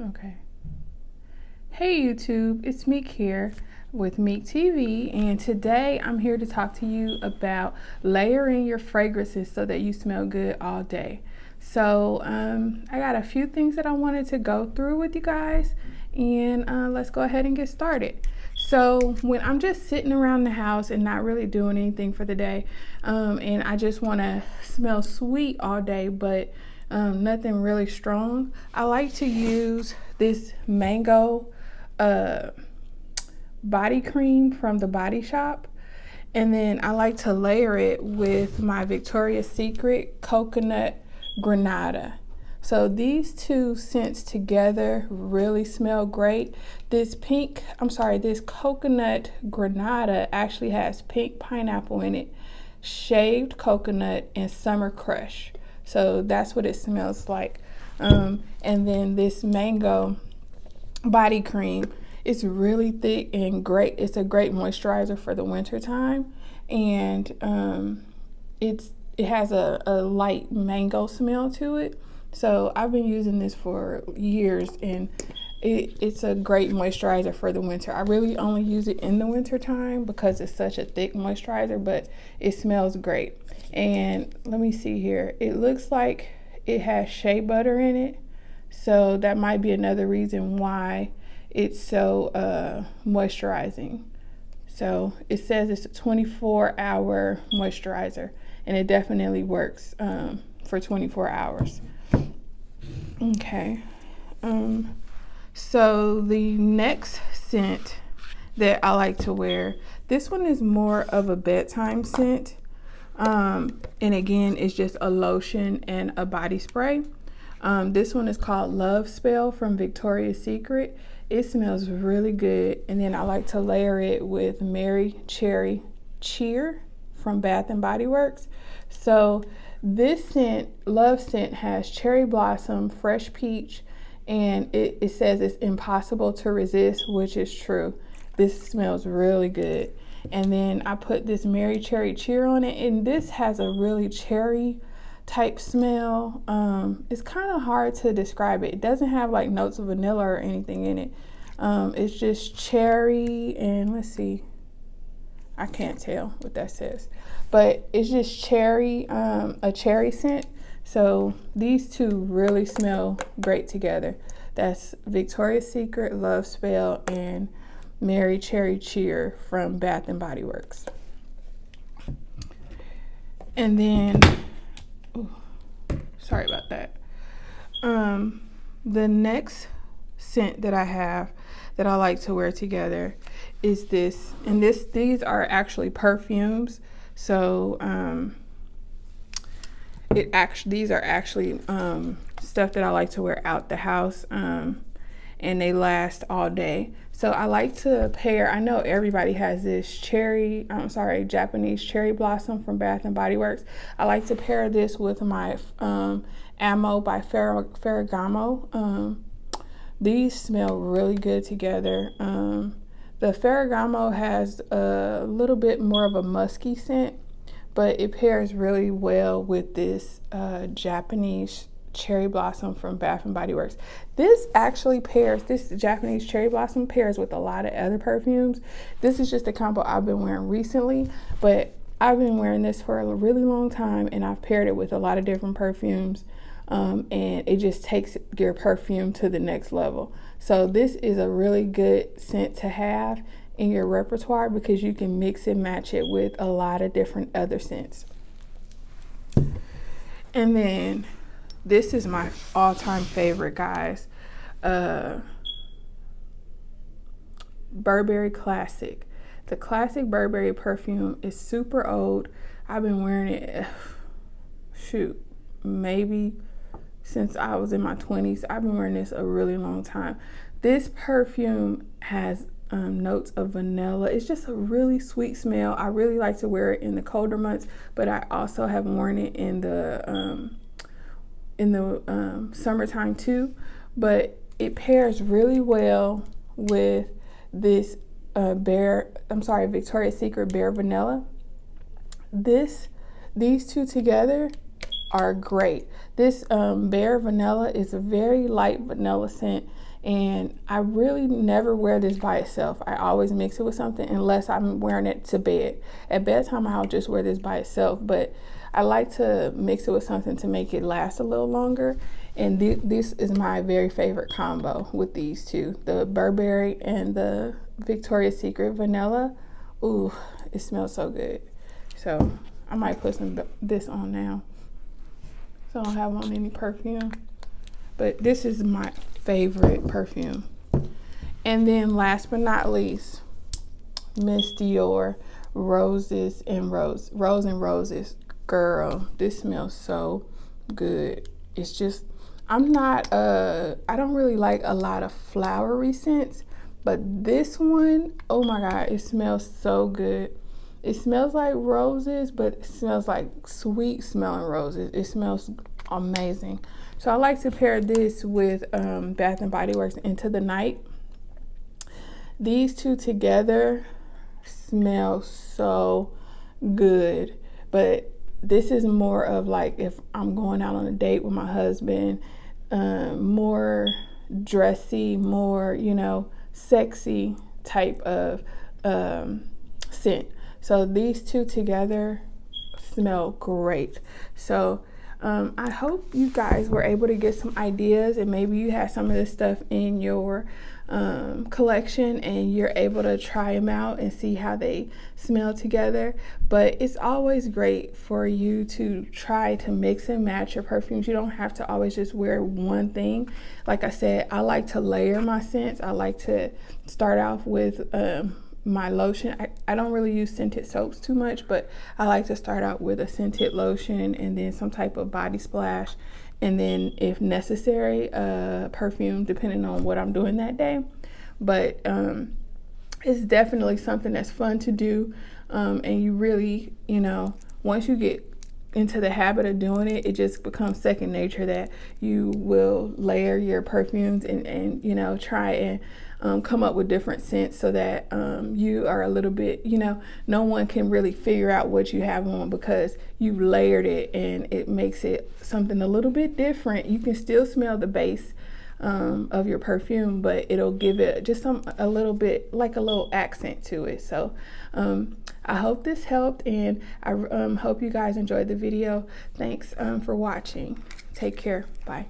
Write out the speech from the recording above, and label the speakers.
Speaker 1: Okay. Hey YouTube, it's Meek here with Meek TV, and today I'm here to talk to you about layering your fragrances so that you smell good all day. So I got a few things that I wanted to go through with you guys, and let's go ahead and get started. So when I'm just sitting around the house and not really doing anything for the day, and I just want to smell sweet all day, but nothing really strong, I like to use this mango body cream from the Body Shop, and then I like to layer it with my Victoria's Secret Coconut Granada. So these two scents together really smell great. This Coconut Granada actually has pink pineapple in it, shaved coconut, and summer crush. So that's what it smells like. And then this mango body cream, it's really thick and great. It's a great moisturizer for the winter time, and it has a light mango smell to it. So I've been using this for years, and it's a great moisturizer for the winter. I really only use it in the winter time because it's such a thick moisturizer, but it smells great. And let me see here, it looks like it has shea butter in it, so that might be another reason why it's so moisturizing. So it says it's a 24-hour moisturizer, and it definitely works for 24 hours. Okay. So the next scent that I like to wear, this one is more of a bedtime scent. And again, it's just a lotion and a body spray. This one is called Love Spell from Victoria's Secret. It smells really good. And then I like to layer it with Mary Cherry Cheer from Bath and Body Works. So this scent, Love Scent, has cherry blossom, fresh peach, and it says it's impossible to resist, which is true. This smells really good. And then I put this Mary Cherry Cheer on it, and this has a really cherry type smell. It's kind of hard to describe it. It doesn't have like notes of vanilla or anything in it. It's just cherry, and let's see, I can't tell what that says, but it's just cherry, a cherry scent. So these two really smell great together. That's Victoria's Secret Love Spell and Mary Cherry Cheer from Bath and Body Works. And then, sorry about that. The next scent that I have that I like to wear together is this, and these are actually perfumes. So these are actually stuff that I like to wear out the house, and they last all day. So I like to pair, I know everybody has this Japanese cherry blossom from Bath and Body Works. I like to pair this with my Ammo by Ferragamo. These smell really good together. The Ferragamo has a little bit more of a musky scent, but it pairs really well with this Japanese cherry blossom from Bath and Body Works. This Japanese cherry blossom pairs with a lot of other perfumes. This is just a combo I've been wearing recently, but I've been wearing this for a really long time, and I've paired it with a lot of different perfumes, and it just takes your perfume to the next level. So this is a really good scent to have in your repertoire because you can mix and match it with a lot of different other scents. And then this is my all-time favorite, guys. Burberry Classic. The Classic Burberry perfume is super old. I've been wearing it, maybe since I was in my 20s. I've been wearing this a really long time. This perfume has notes of vanilla. It's just a really sweet smell. I really like to wear it in the colder months, but I also have worn it in the summertime too. But it pairs really well with this Victoria's Secret Bare Vanilla. These two together are great. This Bare Vanilla is a very light vanilla scent, and I really never wear this by itself. I always mix it with something unless I'm wearing it to bed. At bedtime, I'll just wear this by itself, but I like to mix it with something to make it last a little longer. And this is my very favorite combo with these two, the Burberry and the Victoria's Secret Vanilla. Ooh, it smells so good. So I might put this on now, so I don't have on any perfume. But this is my favorite perfume. And then last but not least, Miss Dior Roses and Roses. Girl, this smells so good. It's just, I don't really like a lot of flowery scents, but this one, oh my God, it smells so good. It smells like roses, but it smells like sweet smelling roses. It smells amazing. So I like to pair this with Bath and Body Works Into the Night. These two together smell so good, but this is more of like if I'm going out on a date with my husband, more dressy, more, you know, sexy type of scent. So these two together smell great. So I hope you guys were able to get some ideas, and maybe you have some of this stuff in your collection and you're able to try them out and see how they smell together. But it's always great for you to try to mix and match your perfumes. You don't have to always just wear one thing. Like I said, I like to layer my scents. I like to start off with my lotion. I don't really use scented soaps too much, but I like to start out with a scented lotion and then some type of body splash, and then if necessary perfume, depending on what I'm doing that day. But it's definitely something that's fun to do, and you really, you know, once you get into the habit of doing it, it just becomes second nature that you will layer your perfumes and you know, try and come up with different scents so that you are a little bit, you know, no one can really figure out what you have on because you've layered it, and it makes it something a little bit different. You can still smell the base of your perfume, but it'll give it just a little bit, like a little accent to it. So I hope this helped, and I hope you guys enjoyed the video. Thanks for watching. Take care. Bye.